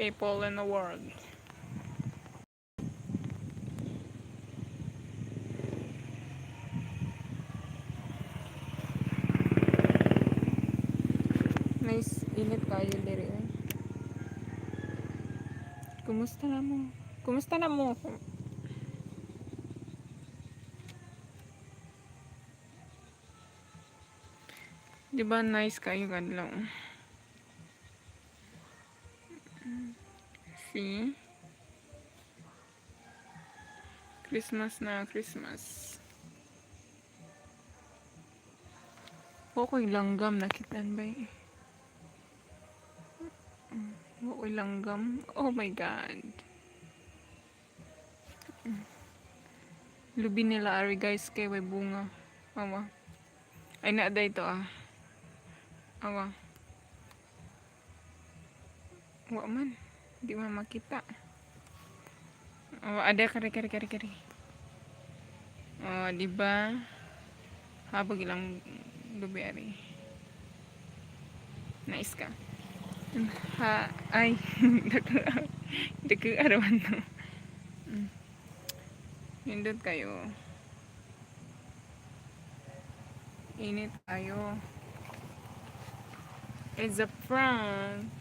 people in the world. Nice, init kayo diri. Kumusta na mo? Kumusta na mo? Di ba nice kayo kadlaw? See? Christmas na, Christmas. Wakoy langgam nakitan ba eh? Wakoy langgam. Oh my god. Lubi nila ari guys kay way bunga. Awa. Ay naada ito ah. Awa. Wa man. Di man makita. Awa ada kari. Oh, di ba? Habag ilang lubi ari. Nice ka. Ha, ay. Deke arawan no. Nindot kayo. Init kayo. It's a prank.